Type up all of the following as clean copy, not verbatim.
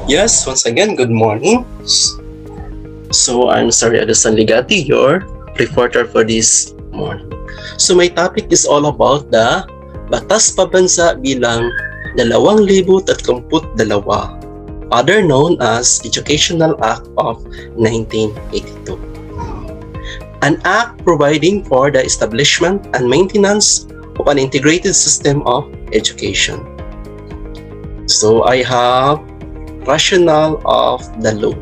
Yes, once again, good morning. So, I'm sorry, Edeson Ligate, your reporter for this morning. So, my topic is all about the Batas Pabansa bilang 2032, other known as Educational Act of 1982. An act providing for the establishment and maintenance of an integrated system of education. So, I have rationale of the law.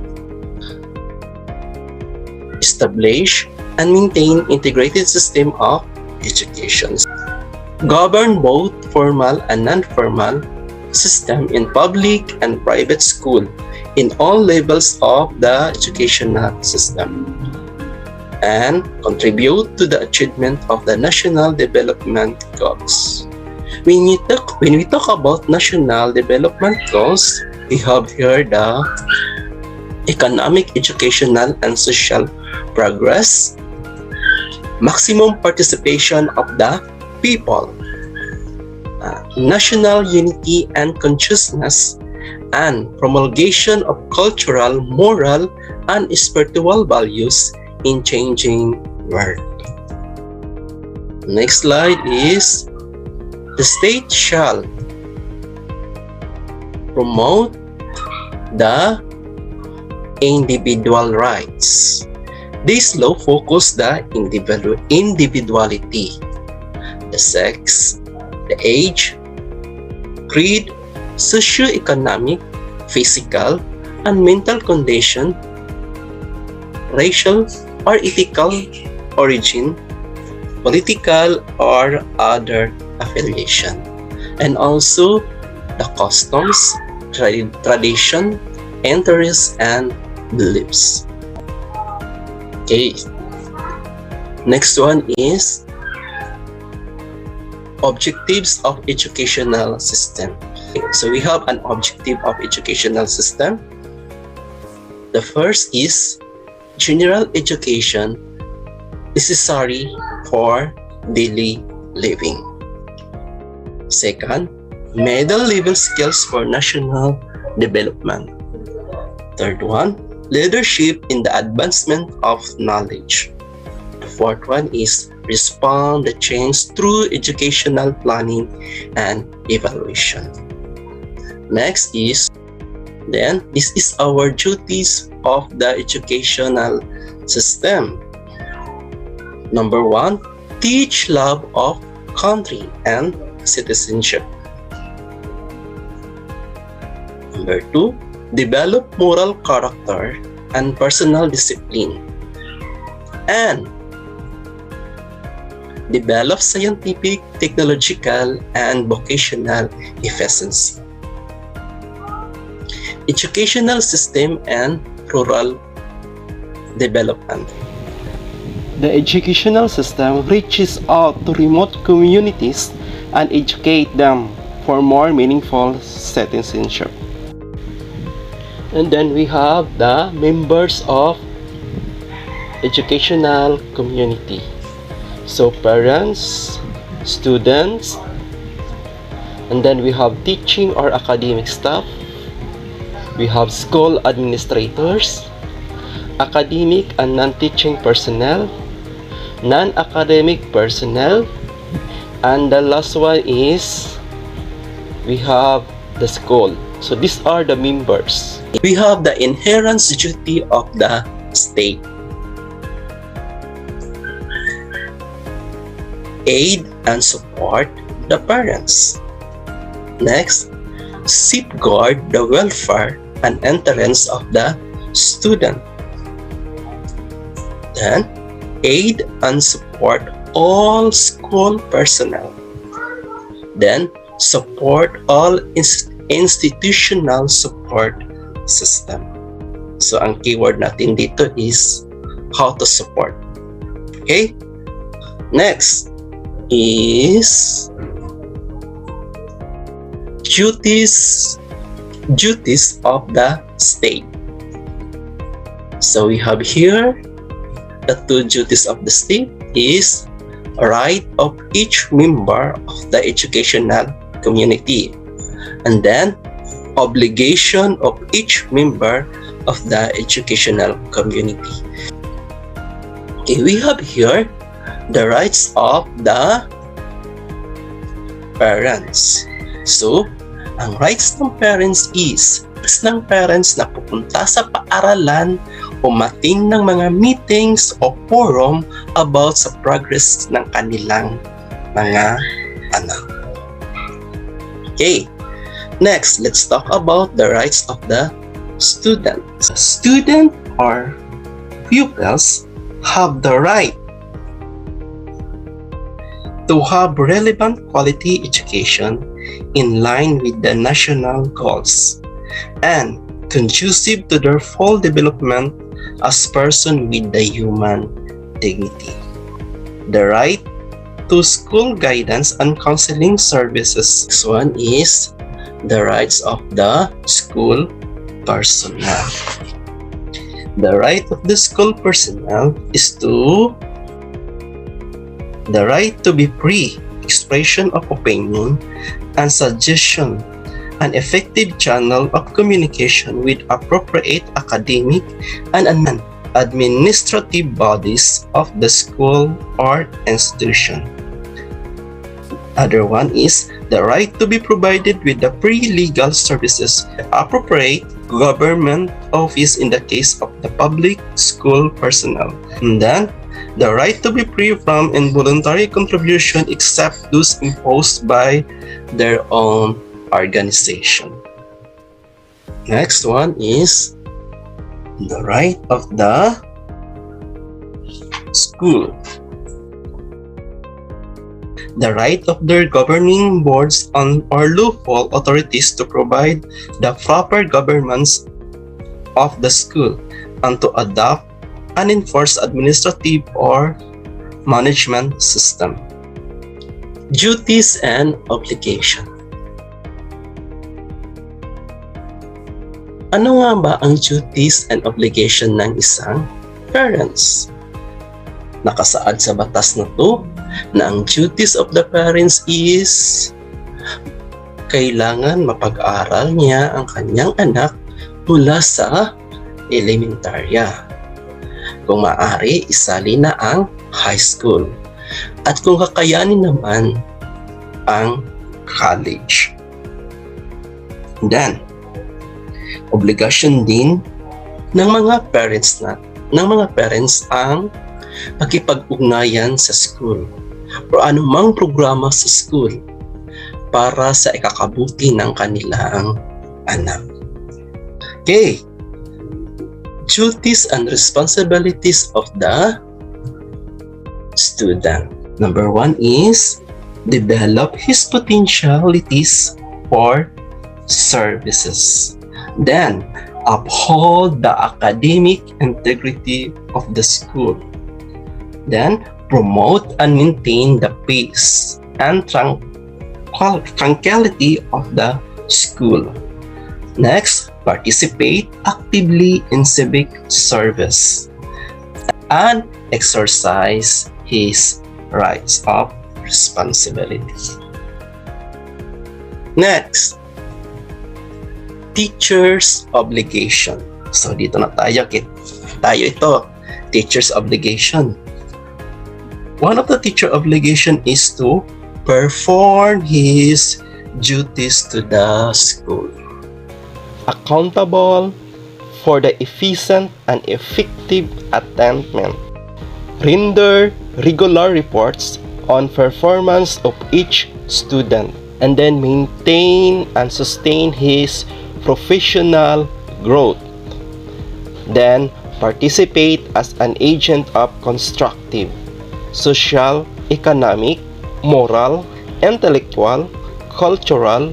Establish and maintain integrated system of education. Govern both formal and non-formal system in public and private school in all levels of the educational system. And contribute to the achievement of the national development goals. When we talk about national development goals, we have here the economic, educational, and social progress, maximum participation of the people, national unity and consciousness, and promulgation of cultural, moral, and spiritual values in changing world. Next slide is the state shall promote the individual rights. This law focuses the individuality, the sex, the age, creed, socio-economic, physical, and mental condition, racial or ethical origin, political or other affiliation, and also the customs, tradition, interests, and beliefs. Okay. Next one is objectives of educational system. Okay. So we have an objective of educational system. The first is general education necessary for daily living. Second, middle level skills for national development. Third one, leadership in the advancement of knowledge. The fourth one is respond to change through educational planning and evaluation. Next is, then this is our duties of the educational system. Number one, teach love of country and citizenship. Number two, develop moral character and personal discipline. And develop scientific, technological, and vocational efficiency. Educational system and rural development. The educational system reaches out to remote communities and educate them for more meaningful citizenship. And then we have the members of educational community. So parents, students, and then we have teaching or academic staff. We have school administrators, academic and non-teaching personnel, non-academic personnel, and the last one is we have the school. So these are the members. We have the inherent duty of the state. Aid and support the parents. Next, safeguard the welfare and interests of the student. Then, aid and support all school personnel. Then, support all institutional support system. So, ang keyword natin dito is how to support. Okay? Next is duties of the state. So we have here the two duties of the state is right of each member of the educational community, and then obligation of each member of the educational community. Okay, we have here the rights of the parents. So, ang rights ng parents is ng parents na pupunta sa paaralan o matin ng mga meetings o forum about sa progress ng kanilang mga anak. Okay, next, let's talk about the rights of the students. Student or pupils have the right to have relevant quality education in line with the national goals and conducive to their full development as person with the human dignity. The right to school guidance and counseling services. This one is the rights of the school personnel. The right of the school personnel is the right to be free expression of opinion and suggestion, an effective channel of communication with appropriate academic and administrative bodies of the school or institution. Other one is the right to be provided with the free legal services, appropriate government office in the case of the public school personnel. And then, the right to be free from involuntary contribution except those imposed by their own organization. Next one is the right of the school. The right of their governing boards or local authorities to provide the proper governance of the school and to adopt and enforce administrative or management system. Duties and obligation. Ano nga ba ang duties and obligation ng isang parents? Nakasaad sa batas na to na ang duties of the parents is kailangan mapag-aral niya ang kanyang anak mula sa elementarya. Kung maaari, isali na ang high school. At kung kakayanin naman, ang college. Then, obligasyon din ng mga parents ang makipag-ugnayan sa school o anumang programa sa school para sa ikakabuti ng kanilang anak. Okay. Duties and responsibilities of the student. Number 1 is develop his potentialities for services. Then, uphold the academic integrity of the school. Then, promote and maintain the peace and tranquility of the school. Next, participate actively in civic service and exercise his rights of responsibility. Next, teacher's obligation. So, dito na tayo ito. Teacher's obligation. One of the teacher obligation is to perform his duties to the school. Accountable for the efficient and effective attainment. Render regular reports on performance of each student and then maintain and sustain his professional growth. Then participate as an agent of constructive, social, economic, moral, intellectual, cultural,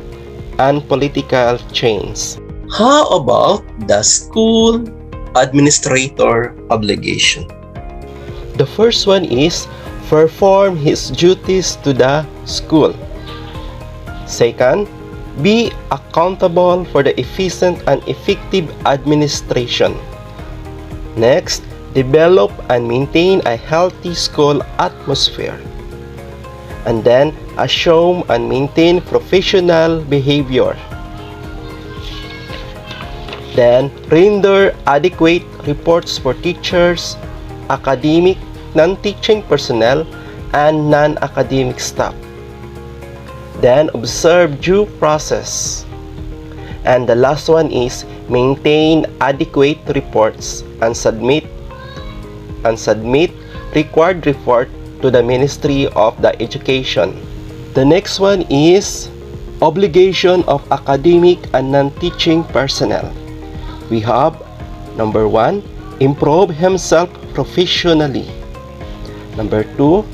and political change. How about the school administrator obligation? The first one is perform his duties to the school. Second, be accountable for the efficient and effective administration. Next, develop and maintain a healthy school atmosphere. And then, assume and maintain professional behavior. Then, render adequate reports for teachers, academic, non-teaching personnel, and non-academic staff. Then, observe due process. And the last one is maintain adequate reports and submit required report to the Ministry of the Education. The next one is obligation of academic and non-teaching personnel. We have number 1, improve himself professionally. Number 2,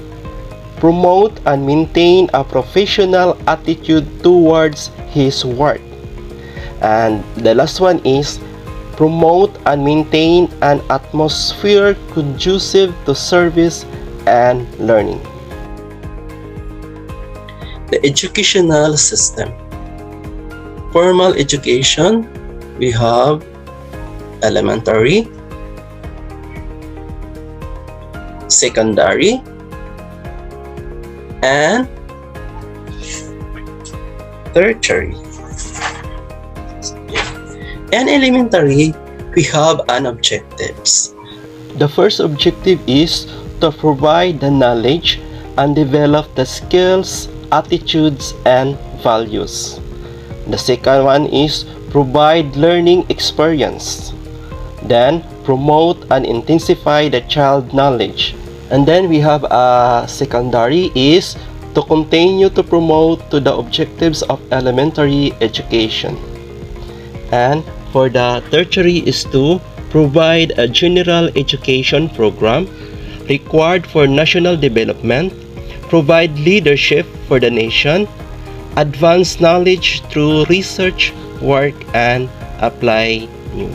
promote and maintain a professional attitude towards his work. And the last one is promote and maintain an atmosphere conducive to service and learning. The educational system. Formal education, we have elementary, secondary, and tertiary. And elementary, we have an objectives. The first objective is to provide the knowledge and develop the skills, attitudes, and values. The second one is provide learning experience. Then, promote and intensify the child knowledge. And then we have a secondary is to continue to promote to the objectives of elementary education. And for the tertiary is to provide a general education program required for national development, provide leadership for the nation, advance knowledge through research, work, and apply new.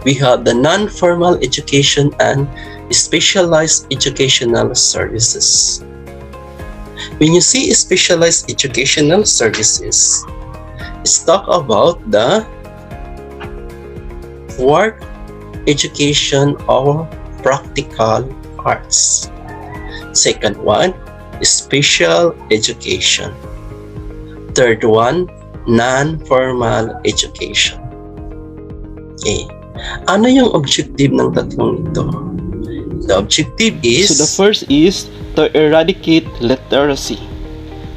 We have the non-formal education and specialized educational services. When you see specialized educational services, let's talk about the work education or practical arts. Second one, special education. Third one, non-formal education. Okay. Ano yung objective ng tatlong ito? The objective is... So the first is to eradicate literacy.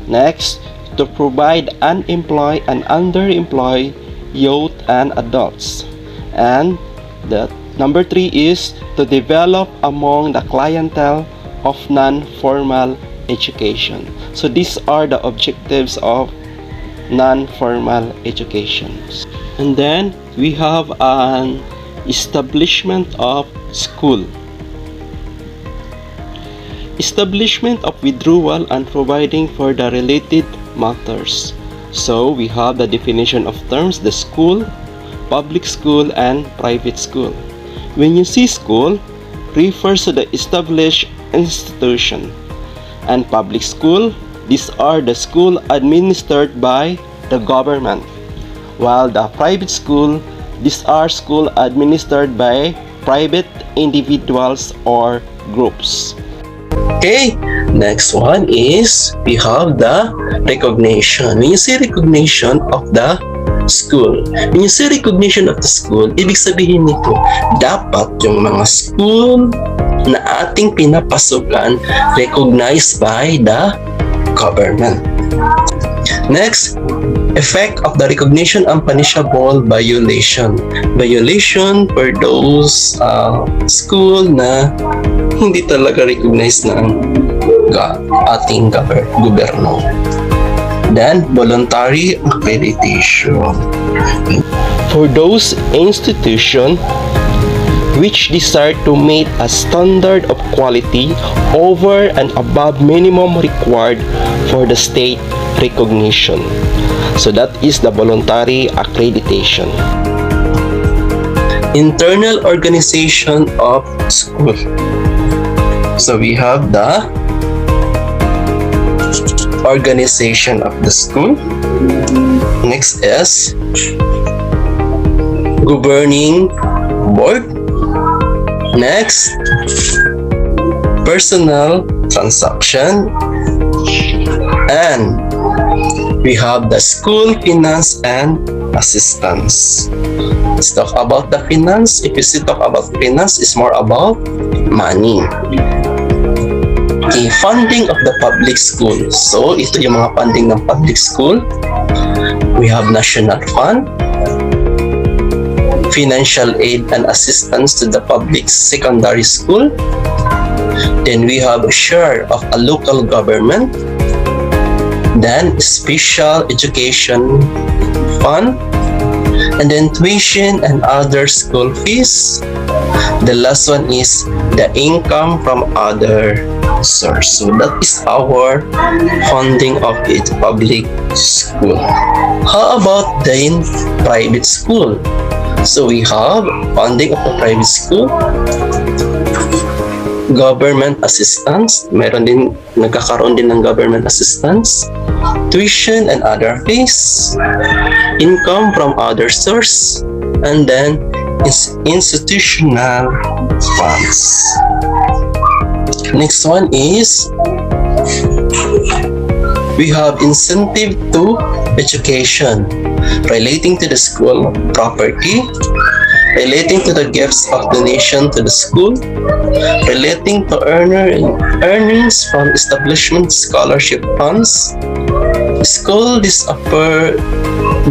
Next, to provide unemployed and underemployed youth and adults. And the number 3 is to develop among the clientele of non-formal education. So these are the objectives of non-formal education. And then we have an establishment of school. Establishment of withdrawal and providing for the related matters. So we have the definition of terms, the school, public school, and private school. When you see school, refers to the established institution. And public school, these are the school administered by the government. While the private school, these are school administered by private individuals or groups. Okay, next one is we have the recognition. When you say recognition of the school, when you say recognition of the school, ibig sabihin nito, dapat yung mga school na ating pinapasukan recognized by the government. Next, effect of the recognition and punishable violation. Violation for those school na hindi talaga recognized ng ating gobyerno. Then, voluntary accreditation. For those institutions which desire to meet a standard of quality over and above minimum required for the state recognition. So that is the voluntary accreditation. Internal organization of school. So we have the organization of the school. Next is governing board. Next, personnel transaction and We have the school finance and assistance. Let's talk about the finance. If you talk about finance, it's more about money. Okay, funding of the public school. So, ito yung mga funding ng public school. We have national fund, financial aid and assistance to the public secondary school. Then we have a share of a local government. Then special education fund. And then tuition and other school fees. The last one is the income from other source. So that is our funding of its public school. How about the private school? So we have funding of the private school, government assistance, nagkakaroon din ng government assistance, tuition and other fees, income from other source, and then institutional funds. Next one is we have incentive to education relating to the school property, relating to the gifts of donation to the school, relating to earnings from establishment scholarship funds, school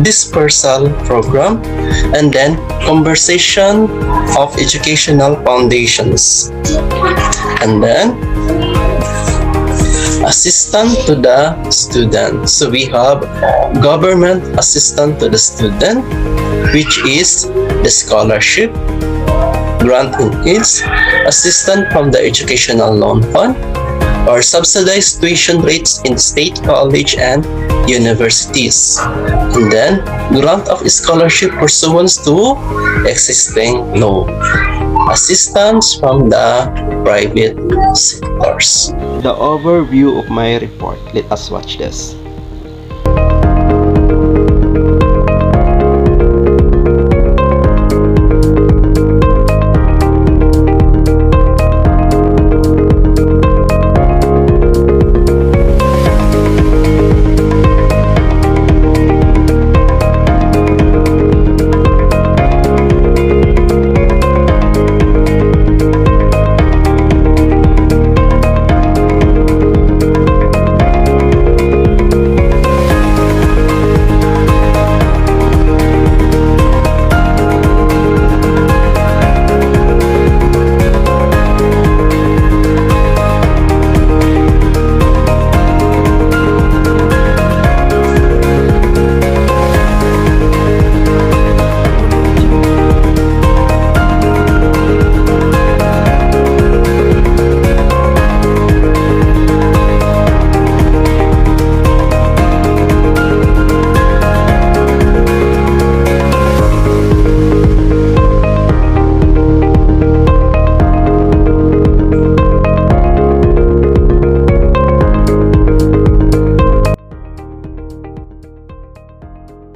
dispersal program, and then conversation of educational foundations. And then assistant to the student. So we have government assistant to the student, which is the scholarship, grant and aids, assistant from the educational loan fund, or subsidized tuition rates in state college and universities. And then grant of scholarship pursuant to existing law. Assistance from the private sectors. The overview of my report. Let us watch this.